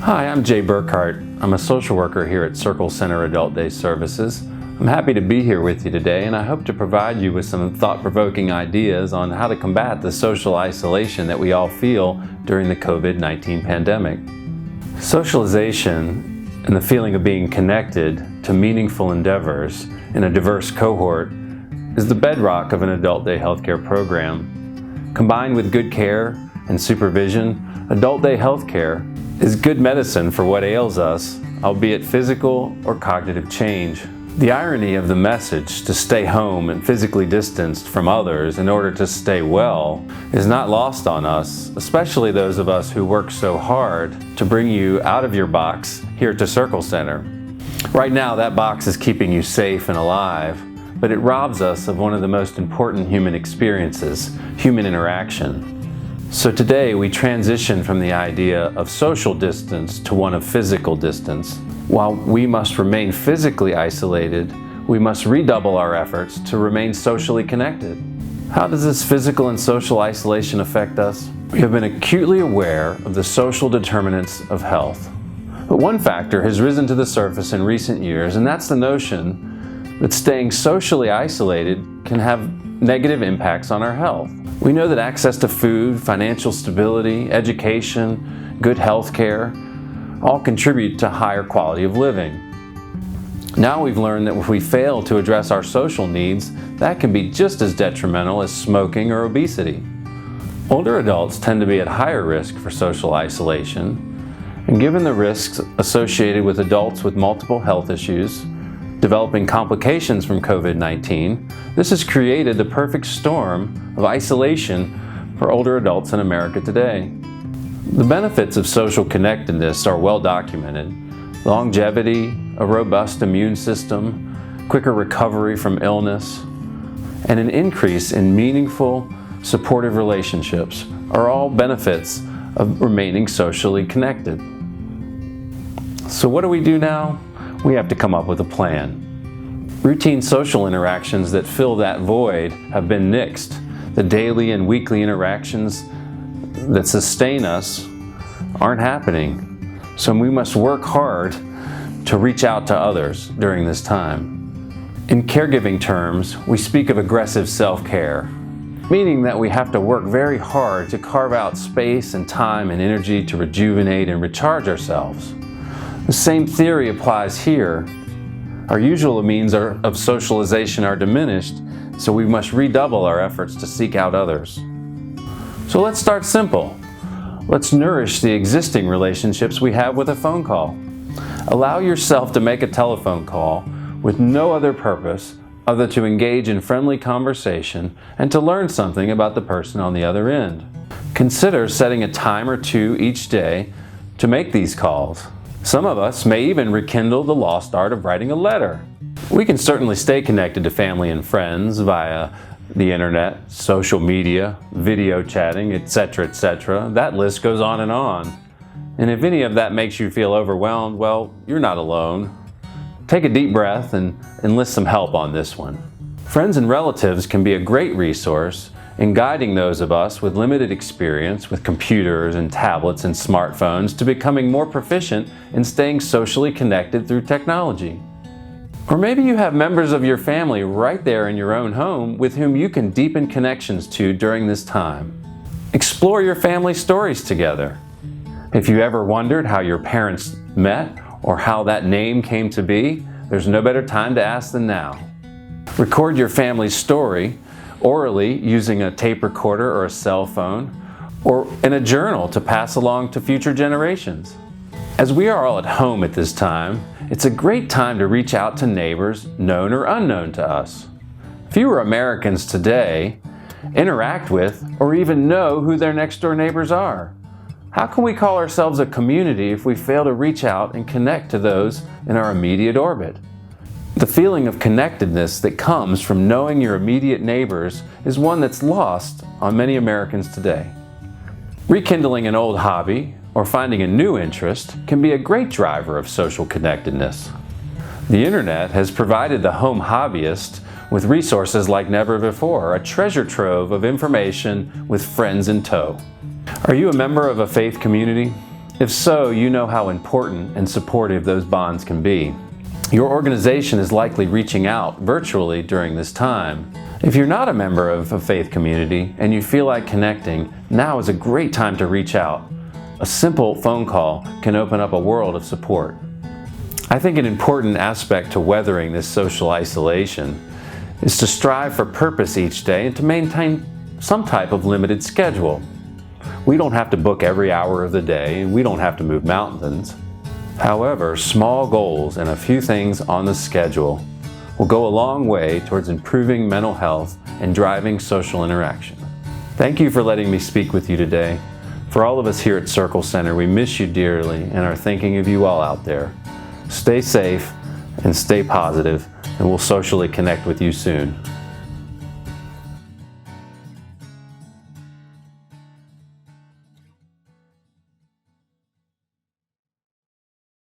Hi, I'm Jay Burkhart. I'm a social worker here at Circle Center Adult Day Services. I'm happy to be here with you today, and I hope to provide you with some thought-provoking ideas on how to combat the social isolation that we all feel during the COVID-19 pandemic. Socialization and the feeling of being connected to meaningful endeavors in a diverse cohort is the bedrock of an adult day healthcare program. Combined with good care and supervision, adult day healthcare is good medicine for what ails us, albeit physical or cognitive change. The irony of the message to stay home and physically distanced from others in order to stay well is not lost on us, especially those of us who work so hard to bring you out of your box here to Circle Center. Right now, that box is keeping you safe and alive, but it robs us of one of the most important human experiences, human interaction. So today we transition from the idea of social distance to one of physical distance. While we must remain physically isolated, we must redouble our efforts to remain socially connected. How does this physical and social isolation affect us? We have been acutely aware of the social determinants of health. But one factor has risen to the surface in recent years, and that's the notion that staying socially isolated can have negative impacts on our health. We know that access to food, financial stability, education, good health care all contribute to higher quality of living. Now we've learned that if we fail to address our social needs, that can be just as detrimental as smoking or obesity. Older adults tend to be at higher risk for social isolation, and given the risks associated with adults with multiple health issues, developing complications from COVID-19, this has created the perfect storm of isolation for older adults in America today. The benefits of social connectedness are well documented. Longevity, a robust immune system, quicker recovery from illness, and an increase in meaningful, supportive relationships are all benefits of remaining socially connected. So what do we do now? We have to come up with a plan. Routine social interactions that fill that void have been nixed. The daily and weekly interactions that sustain us aren't happening. So we must work hard to reach out to others during this time. In caregiving terms, we speak of aggressive self-care, meaning that we have to work very hard to carve out space and time and energy to rejuvenate and recharge ourselves. The same theory applies here. Our usual means of socialization are diminished, so we must redouble our efforts to seek out others. So let's start simple. Let's nourish the existing relationships we have with a phone call. Allow yourself to make a telephone call with no other purpose other to engage in friendly conversation and to learn something about the person on the other end. Consider setting a time or two each day to make these calls. Some of us may even rekindle the lost art of writing a letter. We can certainly stay connected to family and friends via the internet, social media, video chatting, etc., etc. That list goes on. And if any of that makes you feel overwhelmed, well, you're not alone. Take a deep breath and enlist some help on this one. Friends and relatives can be a great resource in guiding those of us with limited experience with computers and tablets and smartphones to becoming more proficient in staying socially connected through technology. Or maybe you have members of your family right there in your own home with whom you can deepen connections to during this time. Explore your family stories together. If you ever wondered how your parents met or how that name came to be, there's no better time to ask than now. Record your family's story orally using a tape recorder or a cell phone, or in a journal to pass along to future generations. As we are all at home at this time, it's a great time to reach out to neighbors known or unknown to us. Fewer Americans today interact with or even know who their next door neighbors are. How can we call ourselves a community if we fail to reach out and connect to those in our immediate orbit? The feeling of connectedness that comes from knowing your immediate neighbors is one that's lost on many Americans today. Rekindling an old hobby or finding a new interest can be a great driver of social connectedness. The internet has provided the home hobbyist with resources like never before, a treasure trove of information with friends in tow. Are you a member of a faith community? If so, you know how important and supportive those bonds can be. Your organization is likely reaching out virtually during this time. If you're not a member of a faith community and you feel like connecting, now is a great time to reach out. A simple phone call can open up a world of support. I think an important aspect to weathering this social isolation is to strive for purpose each day and to maintain some type of limited schedule. We don't have to book every hour of the day, and we don't have to move mountains. However, small goals and a few things on the schedule will go a long way towards improving mental health and driving social interaction. Thank you for letting me speak with you today. For all of us here at Circle Center, we miss you dearly and are thinking of you all out there. Stay safe and stay positive, and we'll socially connect with you soon.